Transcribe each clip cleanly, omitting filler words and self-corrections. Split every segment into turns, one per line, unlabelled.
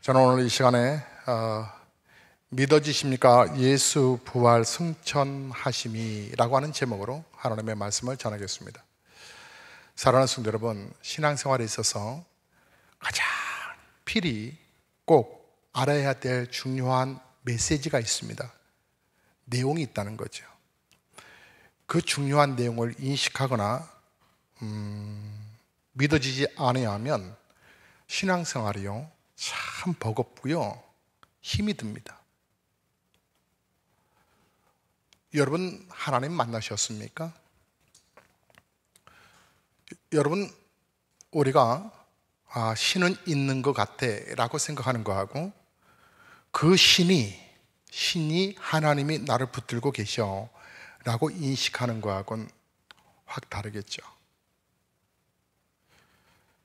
저는 오늘 이 시간에 믿어지십니까? 예수 부활 승천하심이 라고 하는 제목으로 하나님의 말씀을 전하겠습니다. 사랑하는 성도 여러분, 신앙생활에 있어서 가장 필히 꼭 알아야 될 중요한 메시지가 있습니다. 내용이 있다는 거죠. 그 중요한 내용을 인식하거나 믿어지지 않으면 신앙생활이요 참 버겁고요 힘이 듭니다. 여러분, 하나님 만나셨습니까? 여러분, 우리가 신은 있는 것 같아 라고 생각하는 거하고 그 신이 하나님이 나를 붙들고 계셔 라고 인식하는 거하고는 확 다르겠죠.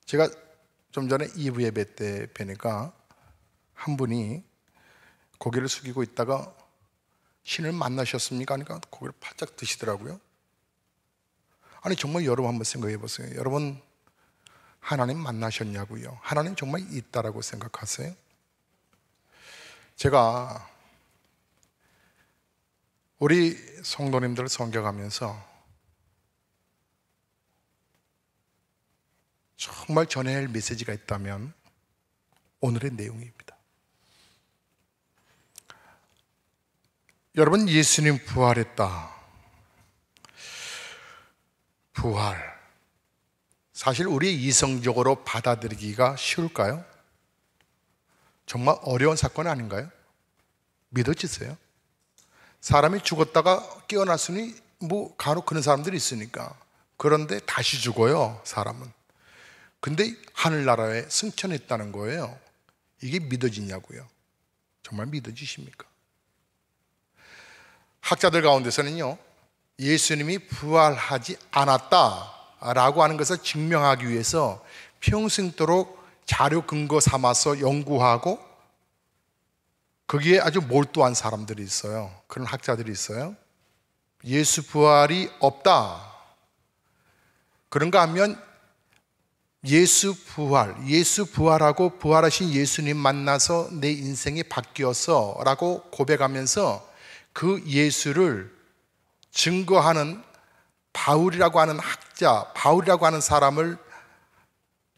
제가 좀 전에 2부 예배 때 뵈니까 한 분이 고개를 숙이고 있다가 신을 만나셨습니까? 하니까 고개를 바짝 드시더라고요. 아니, 정말 여러분 한번 생각해 보세요. 여러분, 하나님 만나셨냐고요? 하나님 정말 있다라고 생각하세요? 제가 우리 성도님들 섬겨가면서 정말 전해야 할 메시지가 있다면 오늘의 내용입니다. 여러분, 예수님 부활했다. 부활. 사실 우리 이성적으로 받아들이기가 쉬울까요? 정말 어려운 사건 아닌가요? 믿어지세요? 사람이 죽었다가 깨어났으니 간혹 그런 사람들이 있으니까. 그런데 다시 죽어요, 사람은. 근데 하늘나라에 승천했다는 거예요. 이게 믿어지냐고요? 정말 믿어지십니까? 학자들 가운데서는요, 예수님이 부활하지 않았다라고 하는 것을 증명하기 위해서 평생도록 자료 근거 삼아서 연구하고 거기에 아주 몰두한 사람들이 있어요. 그런 학자들이 있어요. 예수 부활이 없다. 그런가 하면 예수 부활하고 부활하신 예수님 만나서 내 인생이 바뀌었어 라고 고백하면서 그 예수를 증거하는 바울이라고 하는 학자, 바울이라고 하는 사람을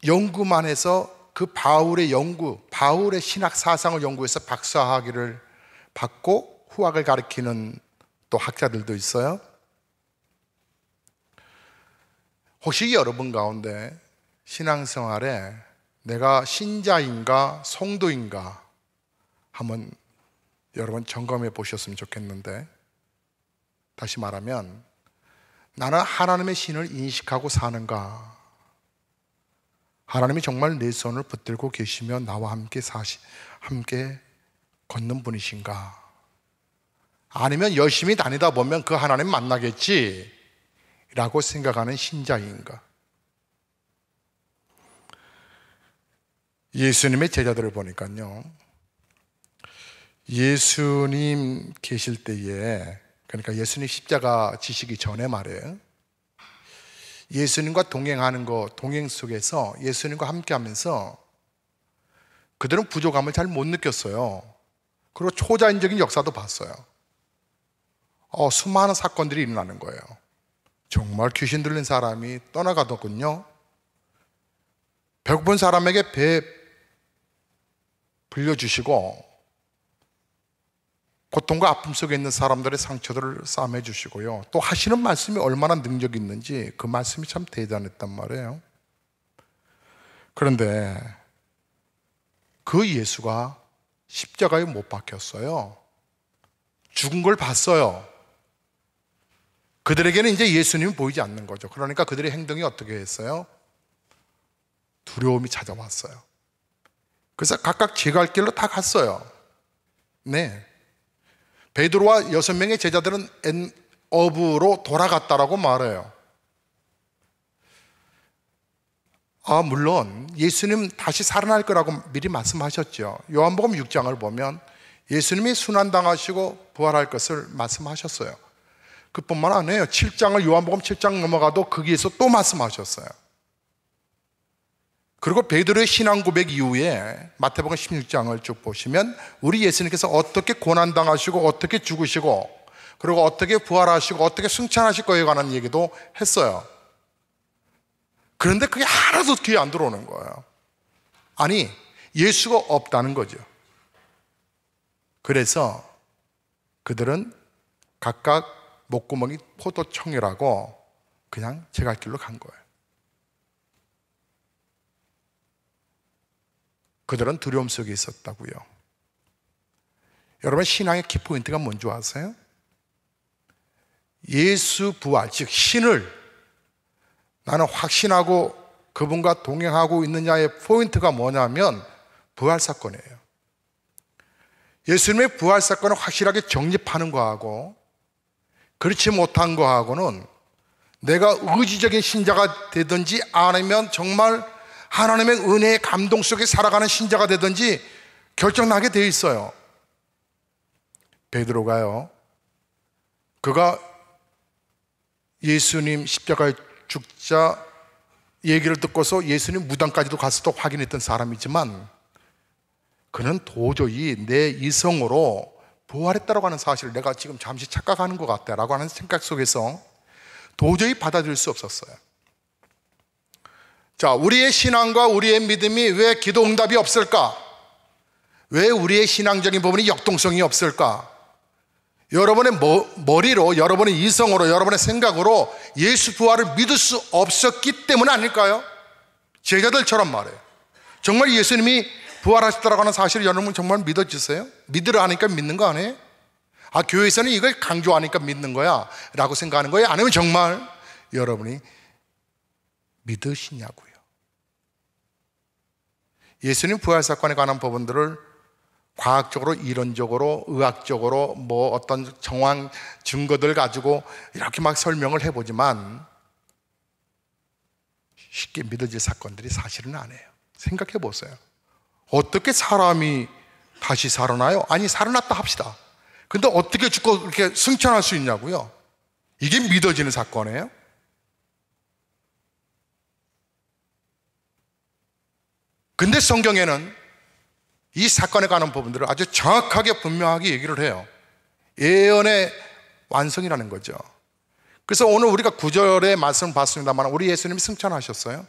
연구만 해서 그 바울의 신학 사상을 연구해서 박사학위를 받고 후학을 가르치는 또 학자들도 있어요. 혹시 여러분 가운데 신앙생활에 내가 신자인가 성도인가 한번 여러분 점검해 보셨으면 좋겠는데, 다시 말하면 나는 하나님의 신을 인식하고 사는가? 하나님이 정말 내 손을 붙들고 계시며 나와 함께 걷는 분이신가? 아니면 열심히 다니다 보면 그 하나님 만나겠지 라고 생각하는 신자인가? 예수님의 제자들을 보니까요, 예수님 계실 때에, 그러니까 예수님 십자가 지시기 전에 말이에요, 예수님과 동행하는 거, 동행 속에서 예수님과 함께 하면서 그들은 부족함을 잘 못 느꼈어요. 그리고 초자연적인 역사도 봤어요. 수많은 사건들이 일어나는 거예요. 정말 귀신 들린 사람이 떠나가더군요. 배고픈 사람에게 배 불려주시고 고통과 아픔 속에 있는 사람들의 상처들을 싸매해 주시고요. 또 하시는 말씀이 얼마나 능력이 있는지 그 말씀이 참 대단했단 말이에요. 그런데 그 예수가 십자가에 못 박혔어요. 죽은 걸 봤어요. 그들에게는 이제 예수님이 보이지 않는 거죠. 그러니까 그들의 행동이 어떻게 했어요? 두려움이 찾아왔어요. 그래서 각각 제 갈 길로 다 갔어요. 네. 베드로와 6명의 제자들은 엔업으로 돌아갔다라고 말해요. 물론 예수님 다시 살아날 거라고 미리 말씀하셨죠. 요한복음 6장을 보면 예수님이 순환당하시고 부활할 것을 말씀하셨어요. 그뿐만 아니에요. 요한복음 7장 넘어가도 거기에서 또 말씀하셨어요. 그리고 베드로의 신앙 고백 이후에 마태복음 16장을 쭉 보시면 우리 예수님께서 어떻게 고난당하시고 어떻게 죽으시고 그리고 어떻게 부활하시고 어떻게 승천하실 거에 관한 얘기도 했어요. 그런데 그게 하나도 귀에 안 들어오는 거예요. 아니, 예수가 없다는 거죠. 그래서 그들은 각각 목구멍이 포도청이라고 그냥 제갈 길로 간 거예요. 그들은 두려움 속에 있었다고요. 여러분, 신앙의 키포인트가 뭔지 아세요? 예수 부활, 즉 신을 나는 확신하고 그분과 동행하고 있느냐의 포인트가 뭐냐면 부활 사건이에요. 예수님의 부활 사건을 확실하게 정립하는 거하고 그렇지 못한 거하고는 내가 의지적인 신자가 되든지 아니면 정말 하나님의 은혜의 감동 속에 살아가는 신자가 되든지 결정나게 되어 있어요. 베드로가요, 그가 예수님 십자가에 죽자 얘기를 듣고서 예수님 무당까지도 가서 또 확인했던 사람이지만 그는 도저히 내 이성으로 부활했다고 하는 사실을 내가 지금 잠시 착각하는 것 같다라고 하는 생각 속에서 도저히 받아들일 수 없었어요. 자, 우리의 신앙과 우리의 믿음이 왜 기도 응답이 없을까? 왜 우리의 신앙적인 부분이 역동성이 없을까? 여러분의 머리로, 여러분의 이성으로, 여러분의 생각으로 예수 부활을 믿을 수 없었기 때문 아닐까요? 제자들처럼 말해요. 정말 예수님이 부활하셨다고 하는 사실을 여러분 정말 믿어지세요? 믿으라 하니까 믿는 거 아니에요? 아, 교회에서는 이걸 강조하니까 믿는 거야 라고 생각하는 거예요? 아니면 정말 여러분이 믿으시냐고요? 예수님 부활 사건에 관한 부분들을 과학적으로, 이론적으로, 의학적으로 뭐 어떤 정황 증거들 가지고 이렇게 막 설명을 해보지만 쉽게 믿어질 사건들이 사실은 아니에요. 생각해 보세요. 어떻게 사람이 다시 살아나요? 아니, 살아났다 합시다. 근데 어떻게 죽고 그렇게 승천할 수 있냐고요? 이게 믿어지는 사건이에요? 근데 성경에는 이 사건에 관한 부분들을 아주 정확하게 분명하게 얘기를 해요. 예언의 완성이라는 거죠. 그래서 오늘 우리가 9절의 말씀을 봤습니다만 우리 예수님이 승천하셨어요.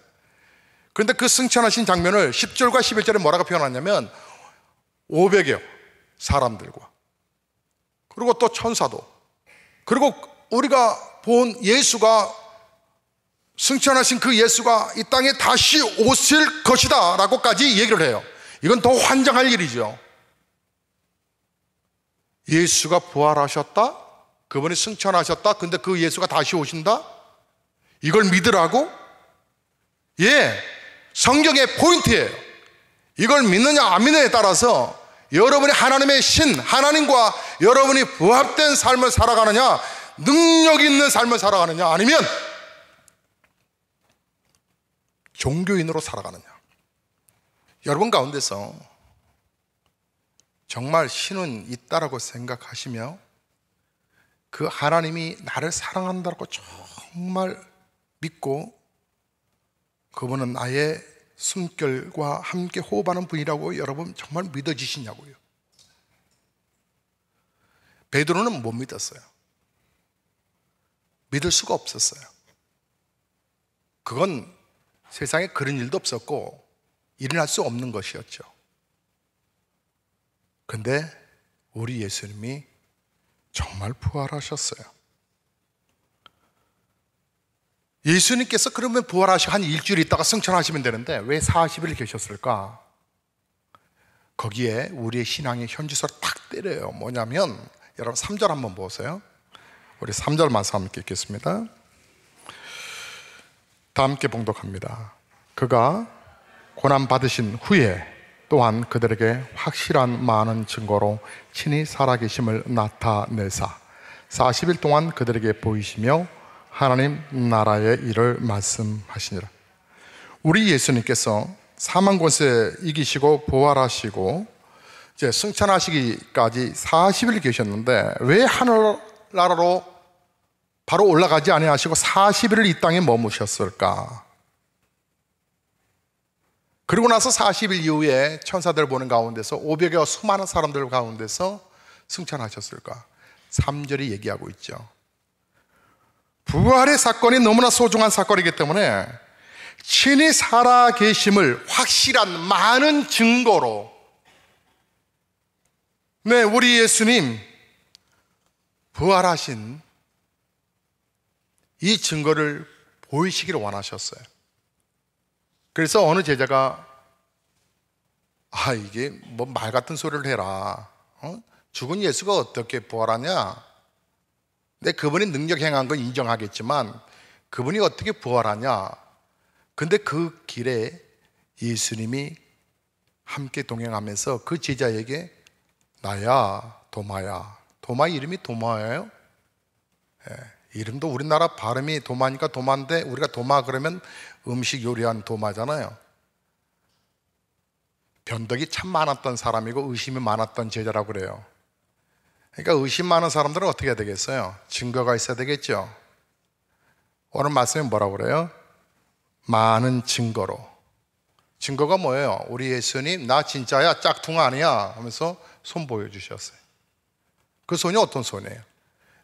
그런데 그 승천하신 장면을 10절과 11절에 뭐라고 표현하냐면 500여 사람들과 그리고 또 천사도 그리고 우리가 본 예수가 승천하신 그 예수가 이 땅에 다시 오실 것이다 라고까지 얘기를 해요. 이건 더 환장할 일이죠. 예수가 부활하셨다? 그분이 승천하셨다? 근데 그 예수가 다시 오신다? 이걸 믿으라고? 예, 성경의 포인트예요. 이걸 믿느냐 안 믿느냐에 따라서 여러분이 하나님의 신, 하나님과 여러분이 부합된 삶을 살아가느냐, 능력 있는 삶을 살아가느냐, 아니면 종교인으로 살아가느냐. 여러분 가운데서 정말 신은 있다라고 생각하시며 그 하나님이 나를 사랑한다고 정말 믿고 그분은 나의 숨결과 함께 호흡하는 분이라고 여러분 정말 믿어지시냐고요? 베드로는 못 믿었어요. 믿을 수가 없었어요. 그건 세상에 그런 일도 없었고 일어날 수 없는 것이었죠. 근데 우리 예수님이 정말 부활하셨어요. 예수님께서 그러면 부활하시고 한 일주일 있다가 승천하시면 되는데 왜 40일 계셨을까? 거기에 우리의 신앙의 현지서를 탁 때려요. 뭐냐면 여러분 3절 한번 보세요. 우리 3절 말씀 함께 읽겠습니다. 다 함께 봉독합니다. 그가 고난받으신 후에 또한 그들에게 확실한 많은 증거로 친히 살아계심을 나타내사 40일 동안 그들에게 보이시며 하나님 나라의 일을 말씀하시니라. 우리 예수님께서 사망 권세 이기시고 부활하시고 이제 승천하시기까지 40일 계셨는데 왜 하늘나라로 바로 올라가지 아니하시고 40일을 이 땅에 머무셨을까? 그리고 나서 40일 이후에 천사들 보는 가운데서 500여 수많은 사람들 가운데서 승천하셨을까? 3절이 얘기하고 있죠. 부활의 사건이 너무나 소중한 사건이기 때문에 친히 살아 계심을 확실한 많은 증거로, 네, 우리 예수님 부활하신 이 증거를 보이시기를 원하셨어요. 그래서 어느 제자가 이게 뭐 말 같은 소리를 해라. 죽은 예수가 어떻게 부활하냐? 근데 그분이 능력 행한 건 인정하겠지만 그분이 어떻게 부활하냐? 근데 그 길에 예수님이 함께 동행하면서 그 제자에게 나야 도마야. 도마 이름이 도마예요? 이름도 우리나라 발음이 도마니까 도마인데 우리가 도마 그러면 음식 요리하는 도마잖아요. 변덕이 참 많았던 사람이고 의심이 많았던 제자라고 그래요. 그러니까 의심 많은 사람들은 어떻게 해야 되겠어요? 증거가 있어야 되겠죠. 오늘 말씀에 뭐라고 그래요? 많은 증거로. 증거가 뭐예요? 우리 예수님 나 진짜야 짝퉁 아니야 하면서 손 보여주셨어요. 그 손이 어떤 손이에요?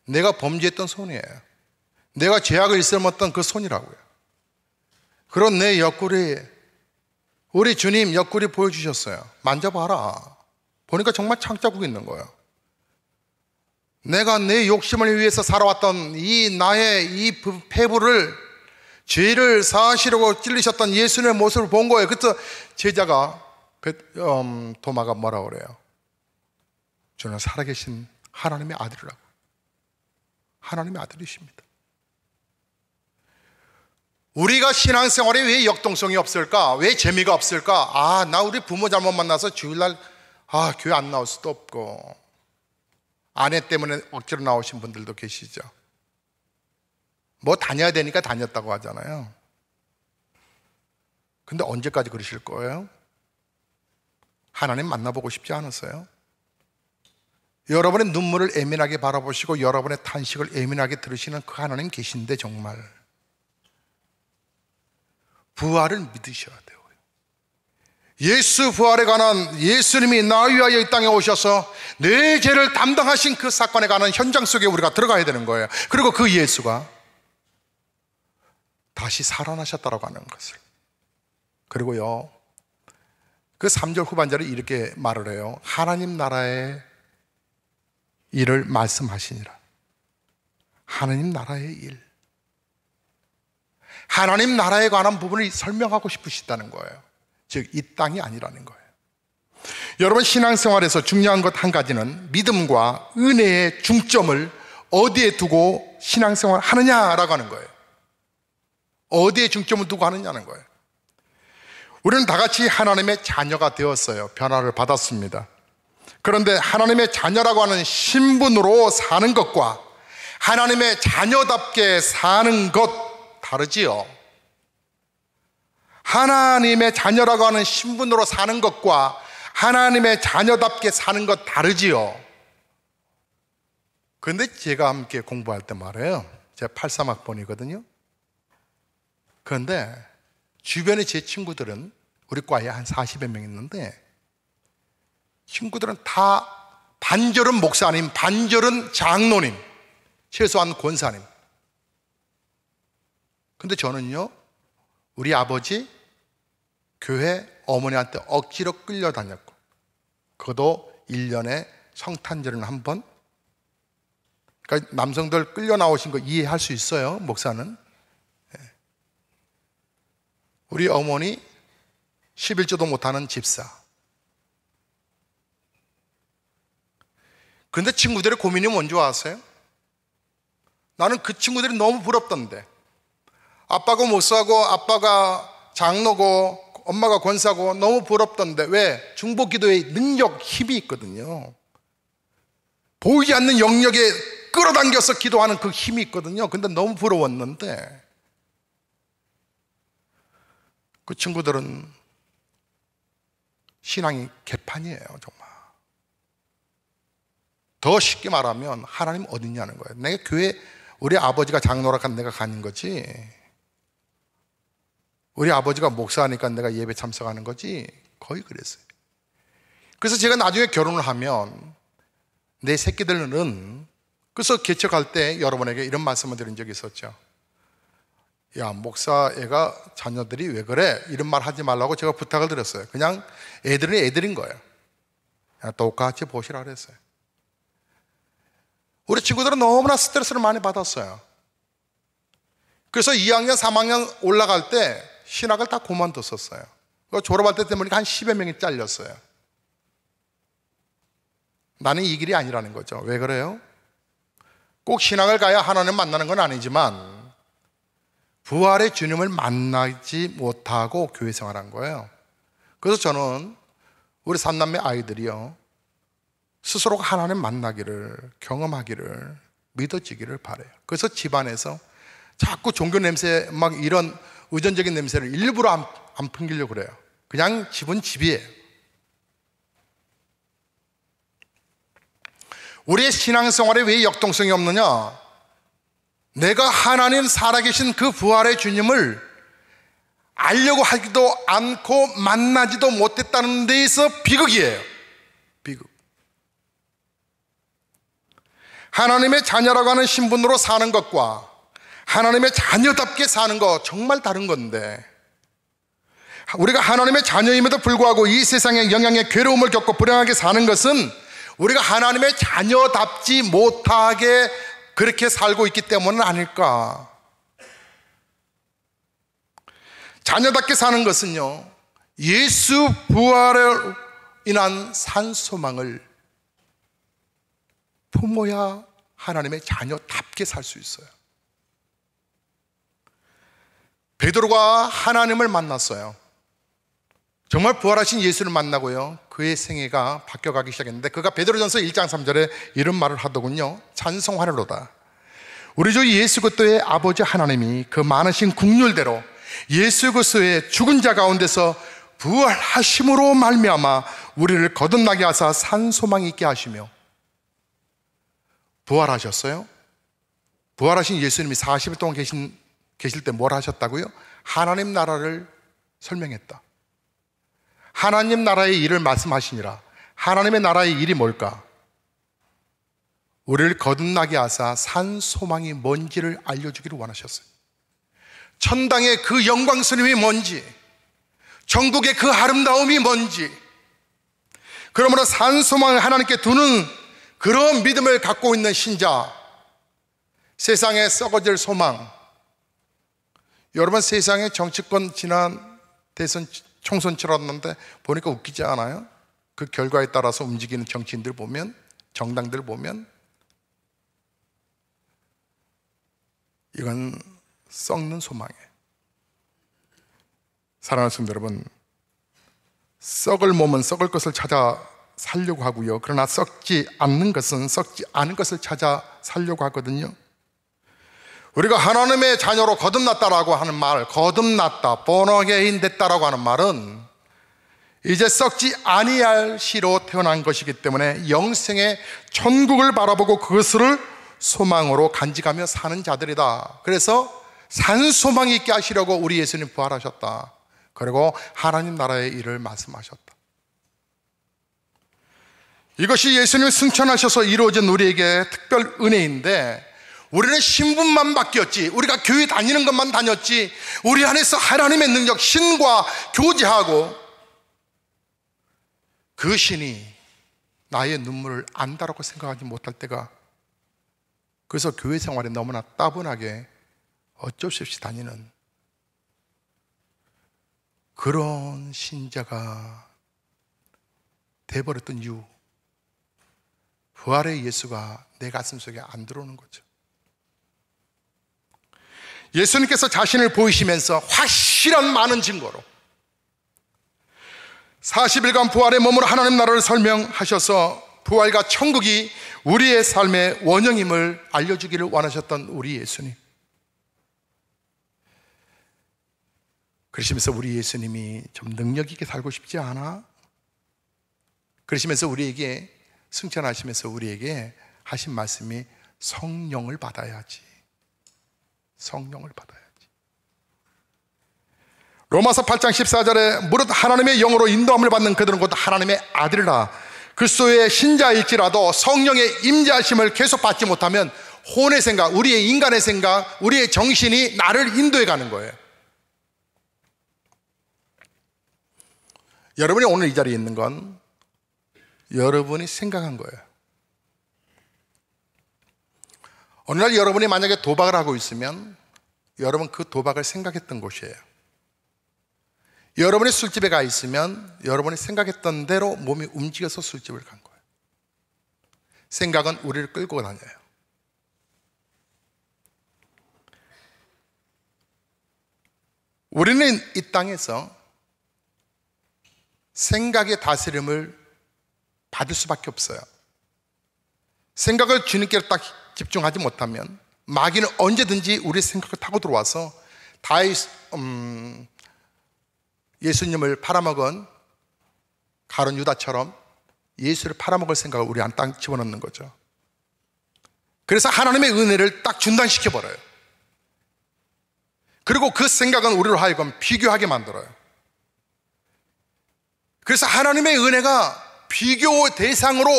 내가 범죄했던 손이에요. 내가 죄악을 일삼았던 그 손이라고요. 그런 내 옆구리, 우리 주님 옆구리 보여주셨어요. 만져봐라. 보니까 정말 창자국 있는 거예요. 내가 내 욕심을 위해서 살아왔던 이 나의 이 폐부를, 죄를 사하시려고 찔리셨던 예수님의 모습을 본 거예요. 그래서 제자가 도마가 뭐라고 그래요? 저는 살아계신 하나님의 아들이라고. 하나님의 아들이십니다. 우리가 신앙생활에 왜 역동성이 없을까? 왜 재미가 없을까? 나 우리 부모 잘못 만나서 주일날 교회 안 나올 수도 없고, 아내 때문에 억지로 나오신 분들도 계시죠. 뭐 다녀야 되니까 다녔다고 하잖아요. 근데 언제까지 그러실 거예요? 하나님 만나보고 싶지 않으세요? 여러분의 눈물을 예민하게 바라보시고 여러분의 탄식을 예민하게 들으시는 그 하나님 계신데 정말 부활을 믿으셔야 돼요. 예수 부활에 관한, 예수님이 나를 위하여 이 땅에 오셔서 내 죄를 담당하신 그 사건에 관한 현장 속에 우리가 들어가야 되는 거예요. 그리고 그 예수가 다시 살아나셨다라고 하는 것을. 그리고요, 그 3절 후반절에 이렇게 말을 해요. 하나님 나라의 일을 말씀하시니라. 하나님 나라의 일, 하나님 나라에 관한 부분을 설명하고 싶으시다는 거예요. 즉 이 땅이 아니라는 거예요. 여러분, 신앙생활에서 중요한 것 한 가지는 믿음과 은혜의 중점을 어디에 두고 신앙생활 하느냐라고 하는 거예요. 어디에 중점을 두고 하느냐는 거예요. 우리는 다 같이 하나님의 자녀가 되었어요. 변화를 받았습니다. 그런데 하나님의 자녀라고 하는 신분으로 사는 것과 하나님의 자녀답게 사는 것 다르지요. 하나님의 자녀라고 하는 신분으로 사는 것과 하나님의 자녀답게 사는 것 다르지요. 그런데 제가 함께 공부할 때 말해요. 제가 83학번이거든요. 그런데 주변에 제 친구들은, 우리 과에 한 40여 명 있는데, 친구들은 다 반절은 목사님, 반절은 장로님, 최소한 권사님. 근데 저는요, 우리 아버지 교회 어머니한테 억지로 끌려다녔고, 그것도 1년에 성탄절은 한 번. 그러니까 남성들 끌려 나오신 거 이해할 수 있어요, 목사는. 우리 어머니 11조도 못하는 집사. 그런데 친구들의 고민이 뭔지 아세요? 나는 그 친구들이 너무 부럽던데, 아빠가 목사고 아빠가 장로고 엄마가 권사고 너무 부럽던데, 왜? 중보기도의 능력, 힘이 있거든요. 보이지 않는 영역에 끌어당겨서 기도하는 그 힘이 있거든요. 근데 너무 부러웠는데, 그 친구들은 신앙이 개판이에요, 정말. 더 쉽게 말하면 하나님 어딨냐는 거예요. 내가 교회, 우리 아버지가 장로라 간 내가 가는 거지. 우리 아버지가 목사하니까 내가 예배 참석하는 거지, 거의 그랬어요. 그래서 제가 나중에 결혼을 하면 내 새끼들은, 그래서 개척할 때 여러분에게 이런 말씀을 드린 적이 있었죠. 야, 목사 애가, 자녀들이 왜 그래? 이런 말 하지 말라고 제가 부탁을 드렸어요. 그냥 애들은 애들인 거예요. 그냥 똑같이 보시라 그랬어요. 우리 친구들은 너무나 스트레스를 많이 받았어요. 그래서 2학년, 3학년 올라갈 때 신학을 다 그만뒀었어요. 졸업할 때 때문에 한 10여 명이 잘렸어요. 나는 이 길이 아니라는 거죠. 왜 그래요? 꼭 신학을 가야 하나님 만나는 건 아니지만 부활의 주님을 만나지 못하고 교회 생활한 거예요. 그래서 저는 우리 삼남매 아이들이요, 스스로가 하나님 만나기를, 경험하기를, 믿어지기를 바라요. 그래서 집안에서 자꾸 종교 냄새, 막 이런 의존적인 냄새를 일부러 안 풍기려고 그래요. 그냥 집은 집이에요. 우리의 신앙생활에 왜 역동성이 없느냐? 내가 하나님 살아계신 그 부활의 주님을 알려고 하지도 않고 만나지도 못했다는 데에서 비극이에요. 비극. 하나님의 자녀라고 하는 신분으로 사는 것과 하나님의 자녀답게 사는 거 정말 다른 건데, 우리가 하나님의 자녀임에도 불구하고 이 세상의 영향에 괴로움을 겪고 불행하게 사는 것은 우리가 하나님의 자녀답지 못하게 그렇게 살고 있기 때문은 아닐까. 자녀답게 사는 것은요, 예수 부활로 인한 산 소망을 품어야 하나님의 자녀답게 살 수 있어요. 베드로가 하나님을 만났어요. 정말 부활하신 예수를 만나고요, 그의 생애가 바뀌어가기 시작했는데, 그가 베드로전서 1장 3절에 이런 말을 하더군요. 찬송하리로다. 우리 주 예수 그리스도의 아버지 하나님이 그 많으신 국률대로 예수 그리스도의 죽은 자 가운데서 부활하심으로 말미암아 우리를 거듭나게 하사 산 소망이 있게 하시며. 부활하셨어요? 부활하신 예수님이 40일 동안 계실 때 뭘 하셨다고요? 하나님 나라를 설명했다. 하나님 나라의 일을 말씀하시니라. 하나님의 나라의 일이 뭘까? 우리를 거듭나게 하사 산 소망이 뭔지를 알려주기를 원하셨어요. 천당의 그 영광스러움이 뭔지, 천국의 그 아름다움이 뭔지, 그러므로 산 소망을 하나님께 두는 그런 믿음을 갖고 있는 신자, 세상에 썩어질 소망. 여러분, 세상의 정치권 지난 대선 총선 치렀는데 보니까 웃기지 않아요? 그 결과에 따라서 움직이는 정치인들 보면, 정당들 보면, 이건 썩는 소망이에요. 사랑하는 성도 여러분, 썩을 몸은 썩을 것을 찾아 살려고 하고요, 그러나 썩지 않는 것은 썩지 않은 것을 찾아 살려고 하거든요. 우리가 하나님의 자녀로 거듭났다라고 하는 말, 거듭났다, born 됐다라고 하는 말은 이제 썩지 아니할 시로 태어난 것이기 때문에 영생의 천국을 바라보고 그것을 소망으로 간직하며 사는 자들이다. 그래서 산 소망이 있게 하시려고 우리 예수님 부활하셨다. 그리고 하나님 나라의 일을 말씀하셨다. 이것이 예수님이 승천하셔서 이루어진 우리에게 특별 은혜인데, 우리는 신분만 바뀌었지, 우리가 교회 다니는 것만 다녔지, 우리 안에서 하나님의 능력, 신과 교제하고 그 신이 나의 눈물을 안다라고 생각하지 못할 때가, 그래서 교회 생활에 너무나 따분하게 어쩔 수 없이 다니는 그런 신자가 돼버렸던 이유, 부활의 예수가 내 가슴 속에 안 들어오는 거죠. 예수님께서 자신을 보이시면서 확실한 많은 증거로 40일간 부활의 몸으로 하나님 나라를 설명하셔서 부활과 천국이 우리의 삶의 원형임을 알려주기를 원하셨던 우리 예수님. 그러시면서 우리 예수님이 좀 능력 있게 살고 싶지 않아? 그러시면서 우리에게 승천하시면서 우리에게 하신 말씀이 성령을 받아야지. 성령을 받아야지. 로마서 8장 14절에 무릇 하나님의 영으로 인도함을 받는 그들은 곧 하나님의 아들이라. 그리스도의 신자일지라도 성령의 임재하심을 계속 받지 못하면 혼의 생각, 우리의 인간의 생각, 우리의 정신이 나를 인도해 가는 거예요. 여러분이 오늘 이 자리에 있는 건 여러분이 생각한 거예요. 어느 날 여러분이 만약에 도박을 하고 있으면 여러분 그 도박을 생각했던 곳이에요. 여러분이 술집에 가 있으면 여러분이 생각했던 대로 몸이 움직여서 술집을 간 거예요. 생각은 우리를 끌고 다녀요. 우리는 이 땅에서 생각의 다스림을 받을 수밖에 없어요. 생각을 주님께 딱 집중하지 못하면 마귀는 언제든지 우리의 생각을 타고 들어와서 예수님을 팔아먹은 가룟 유다처럼 예수를 팔아먹을 생각을 우리 안 딱 집어넣는 거죠. 그래서 하나님의 은혜를 딱 중단시켜버려요. 그리고 그 생각은 우리로 하여금 비교하게 만들어요. 그래서 하나님의 은혜가 비교 대상으로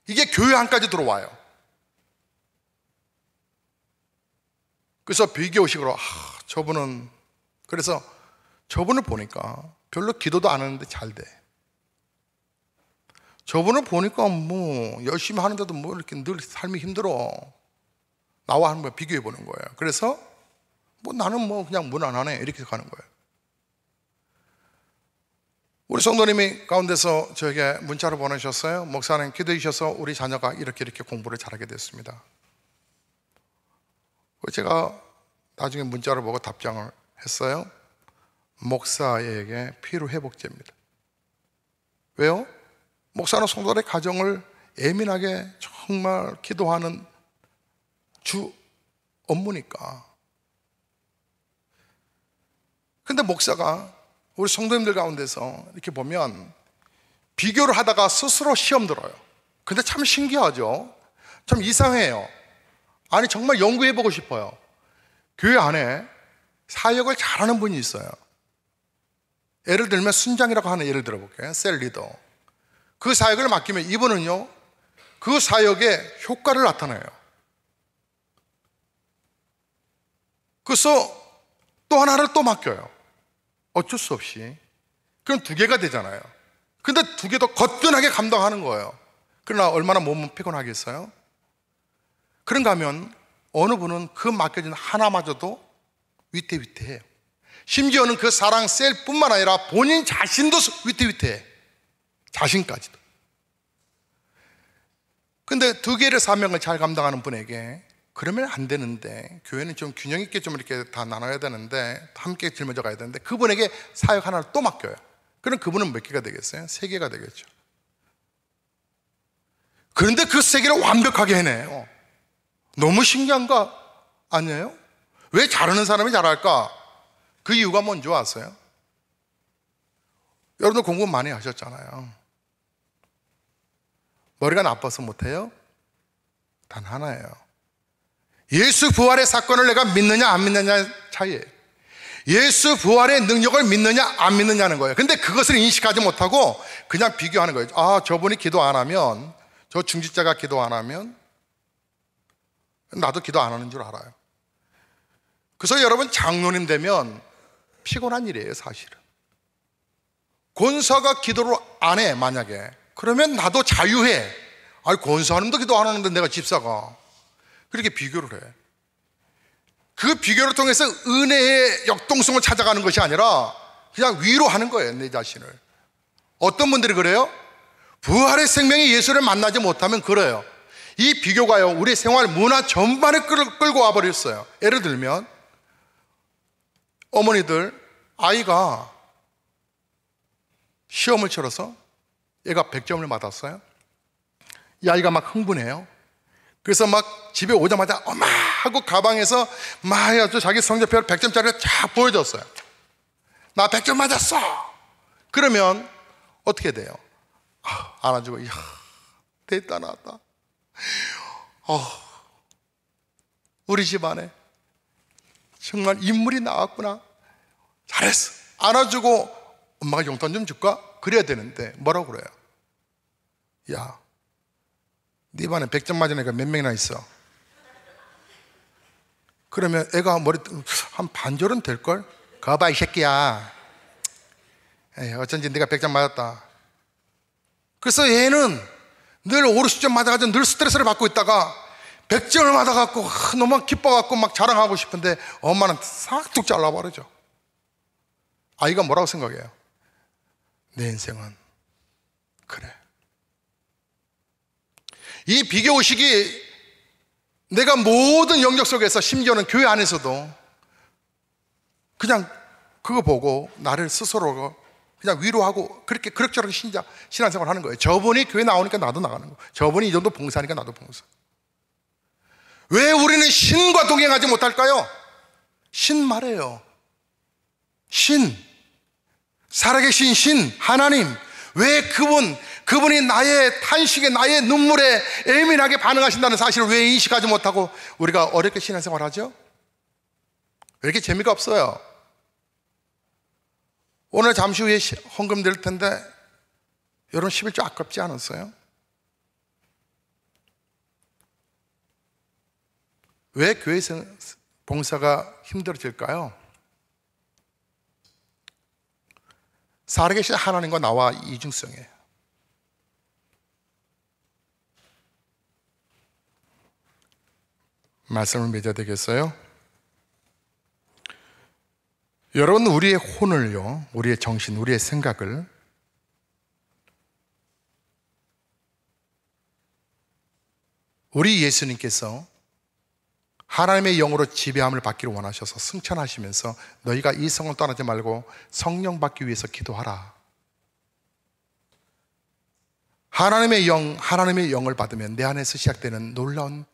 이게 교회 안까지 들어와요. 그래서 비교식으로 저분은, 그래서 저분을 보니까 별로 기도도 안 하는데 잘 돼. 저분을 보니까 뭐 열심히 하는데도 뭐 이렇게 늘 삶이 힘들어. 나와 하는 걸 비교해 보는 거예요. 그래서 뭐 나는 뭐 그냥 무난하네 이렇게 가는 거예요. 우리 성도님이 가운데서 저에게 문자를 보내셨어요. 목사님 기도해 주셔서 우리 자녀가 이렇게 공부를 잘하게 됐습니다. 제가 나중에 문자를 보고 답장을 했어요. 목사에게 피로회복제입니다. 왜요? 목사는 성도들의 가정을 예민하게 정말 기도하는 주 업무니까. 근데 목사가 우리 성도님들 가운데서 이렇게 보면 비교를 하다가 스스로 시험 들어요. 근데 참 신기하죠? 참 이상해요. 아니 정말 연구해보고 싶어요. 교회 안에 사역을 잘하는 분이 있어요. 예를 들면 순장이라고 하는 예를 들어볼게요. 셀 리더. 그 사역을 맡기면 이분은요 그 사역에 효과를 나타내요. 그래서 또 하나를 또 맡겨요. 어쩔 수 없이. 그럼 2개가 되잖아요. 근데 2개도 거뜬하게 감당하는 거예요. 그러나 얼마나 몸은 피곤하겠어요? 그런가 하면 어느 분은 그 맡겨진 하나마저도 위태위태해요. 심지어는 그 사랑 셀뿐만 아니라 본인 자신도 위태위태해. 자신까지도. 근데 2개의 사명을 잘 감당하는 분에게 그러면 안 되는데, 교회는 좀 균형 있게 좀 이렇게 다 나눠야 되는데, 함께 짊어져 가야 되는데, 그분에게 사역 하나를 또 맡겨요. 그럼 그분은 몇 개가 되겠어요? 3개가 되겠죠. 그런데 그 3개를 완벽하게 해내요. 너무 신기한 거 아니에요? 왜 잘하는 사람이 잘할까? 그 이유가 뭔지 아세요? 여러분들 공부 많이 하셨잖아요. 머리가 나빠서 못해요? 단 하나예요. 예수 부활의 사건을 내가 믿느냐 안 믿느냐의 차이예요. 예수 부활의 능력을 믿느냐 안 믿느냐는 거예요. 근데 그것을 인식하지 못하고 그냥 비교하는 거예요. 아, 저분이 기도 안 하면, 저 중직자가 기도 안 하면 나도 기도 안 하는 줄 알아요. 그래서 여러분 장로님 되면 피곤한 일이에요. 사실은 권사가 기도를 안 해, 만약에 그러면 나도 자유해. 아니 권사님도 기도 안 하는데 내가 집사가, 그렇게 비교를 해. 그 비교를 통해서 은혜의 역동성을 찾아가는 것이 아니라 그냥 위로하는 거예요, 내 자신을. 어떤 분들이 그래요? 부활의 생명이 예수를 만나지 못하면 그래요. 이 비교가요 우리 생활 문화 전반에 끌고 와버렸어요. 예를 들면 어머니들, 아이가 시험을 치러서 얘가 100점을 받았어요. 이 아이가 막 흥분해요. 그래서 막 집에 오자마자 엄마 하고 가방에서 막 해가지고 자기 성적표를 100점짜리를 쫙 보여줬어요. 나 100점 맞았어. 그러면 어떻게 돼요? 안아주고, 이야, 됐다, 나왔다. 우리 집안에 정말 인물이 나왔구나. 잘했어. 안아주고 엄마가 용돈 좀 줄까? 그래야 되는데 뭐라고 그래요? 야, 네 반에 100점 맞은 애가 몇 명이나 있어? 그러면 애가 머리 한 반절은 될걸? 거봐 이 새끼야. 에이, 어쩐지 네가 100점 맞았다. 그래서 얘는 늘 5, 60점 맞아가지고 늘 스트레스를 받고 있다가 100점을 맞아갖고 너무 기뻐갖고 막 자랑하고 싶은데 엄마는 싹둑 잘라버리죠. 아이가 뭐라고 생각해요? 내 인생은 그래. 이 비교의식이 내가 모든 영역 속에서, 심지어는 교회 안에서도 그냥 그거 보고 나를 스스로 그냥 위로하고 그렇게 그럭저럭 신앙생활 하는 거예요. 저분이 교회 나오니까 나도 나가는 거예요. 저분이 이 정도 봉사하니까 나도 봉사. 왜 우리는 신과 동행하지 못할까요? 신 말해요. 신, 살아계신 신, 하나님. 왜 그분이 나의 탄식에, 나의 눈물에 예민하게 반응하신다는 사실을 왜 인식하지 못하고 우리가 어렵게 신앙생활 하죠? 왜 이렇게 재미가 없어요? 오늘 잠시 후에 헌금 드릴 텐데 여러분 11조 아깝지 않았어요? 왜 교회에서 봉사가 힘들어질까요? 살아계신 하나님과 나와 이중성이에요. 말씀을 맺어야 되겠어요? 여러분, 우리의 혼을요, 우리의 정신, 우리의 생각을 우리 예수님께서 하나님의 영으로 지배함을 받기를 원하셔서 승천하시면서 너희가 이 성을 떠나지 말고 성령 받기 위해서 기도하라. 하나님의 영을 받으면 내 안에서 시작되는 놀라운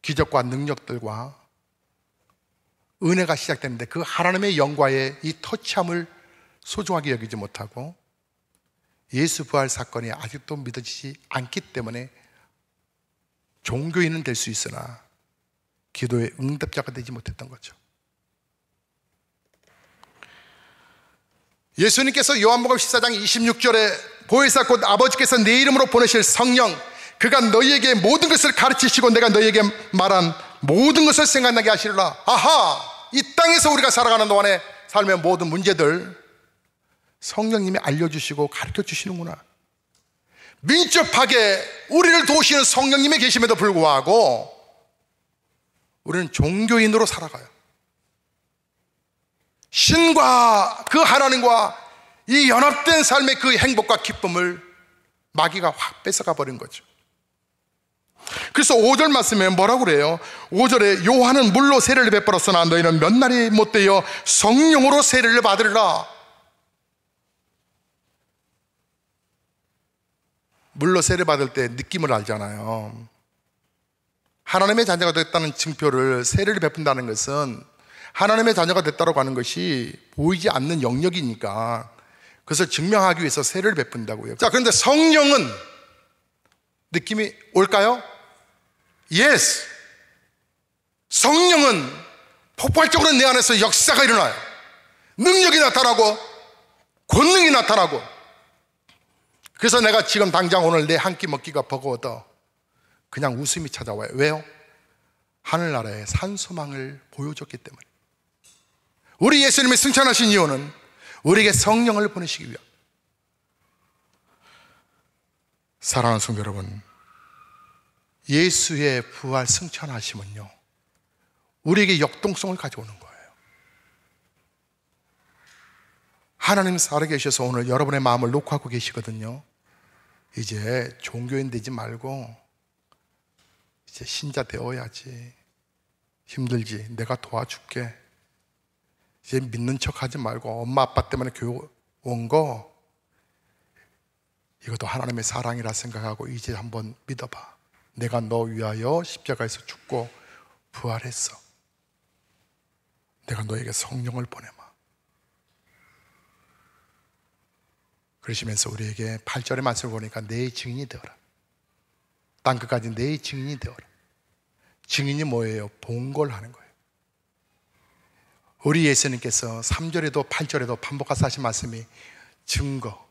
기적과 능력들과 은혜가 시작되는데 그 하나님의 영과의 이 터치함을 소중하게 여기지 못하고 예수 부활 사건이 아직도 믿어지지 않기 때문에 종교인은 될 수 있으나 기도의 응답자가 되지 못했던 거죠. 예수님께서 요한복음 14장 26절에 보혜사 곧 아버지께서 내 이름으로 보내실 성령, 그가 너희에게 모든 것을 가르치시고 내가 너희에게 말한 모든 것을 생각나게 하시리라. 아하! 이 땅에서 우리가 살아가는 동안에 삶의 모든 문제들 성령님이 알려주시고 가르쳐 주시는구나. 민첩하게 우리를 도우시는 성령님이 계심에도 불구하고 우리는 종교인으로 살아가요. 신과 그 하나님과 이 연합된 삶의 그 행복과 기쁨을 마귀가 확 뺏어가 버린 거죠. 그래서 5절 말씀에 뭐라고 그래요? 5절에 요한은 물로 세례를 베풀었으나 너희는 몇 날이 못되어 성령으로 세례를 받으리라. 물로 세례 받을 때 느낌을 알잖아요. 하나님의 자녀가 됐다는 증표를, 세례를 베푼다는 것은 하나님의 자녀가 됐다고 하는 것이 보이지 않는 영역이니까 그것을 증명하기 위해서 세례를 베푼다고요. 자, 그런데 성령은 느낌이 올까요? Yes. 성령은 폭발적으로 내 안에서 역사가 일어나요. 능력이 나타나고 권능이 나타나고. 그래서 내가 지금 당장 오늘 내 한 끼 먹기가 버거워도 그냥 웃음이 찾아와요. 왜요? 하늘나라의 산소망을 보여줬기 때문에. 우리 예수님이 승천하신 이유는 우리에게 성령을 보내시기 위함. 사랑하는 성도 여러분, 예수의 부활 승천하심은요, 우리에게 역동성을 가져오는 거예요. 하나님 살아계셔서 오늘 여러분의 마음을 녹화하고 계시거든요. 이제 종교인 되지 말고 이제 신자 되어야지. 힘들지? 내가 도와줄게. 이제 믿는 척 하지 말고 엄마 아빠 때문에 교회 온 거 이것도 하나님의 사랑이라 생각하고 이제 한번 믿어봐. 내가 너 위하여 십자가에서 죽고 부활했어. 내가 너에게 성령을 보내마. 그러시면서 우리에게 8절의 말씀을 보니까 내 증인이 되어라. 땅끝까지 내 증인이 되어라. 증인이 뭐예요? 봉골하는 거예요. 우리 예수님께서 3절에도 8절에도 반복해서 하신 말씀이 증거,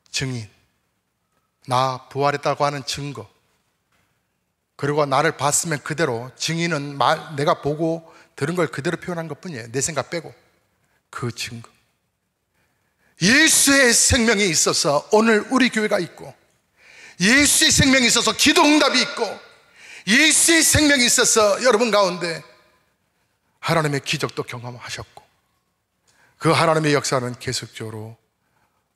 증인, 나 부활했다고 하는 증거, 그리고 나를 봤으면 그대로, 증인은 내가 보고 들은 걸 그대로 표현한 것 뿐이에요. 내 생각 빼고. 그 증거, 예수의 생명이 있어서 오늘 우리 교회가 있고, 예수의 생명이 있어서 기도 응답이 있고, 예수의 생명이 있어서 여러분 가운데 하나님의 기적도 경험하셨고, 그 하나님의 역사는 계속적으로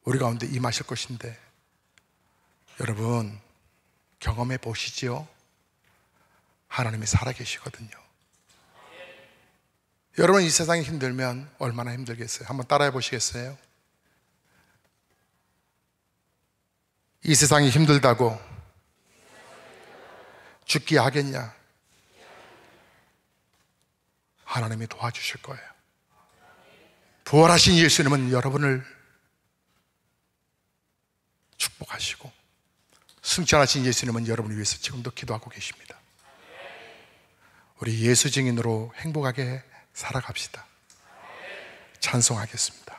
우리 가운데 임하실 것인데, 여러분 경험해 보시지요. 하나님이 살아계시거든요. 여러분 이 세상이 힘들면 얼마나 힘들겠어요? 한번 따라해 보시겠어요? 이 세상이 힘들다고 죽기 하겠냐? 하나님이 도와주실 거예요. 부활하신 예수님은 여러분을 축복하시고, 승천하신 예수님은 여러분을 위해서 지금도 기도하고 계십니다. 우리 예수 증인으로 행복하게 살아갑시다. 찬송하겠습니다.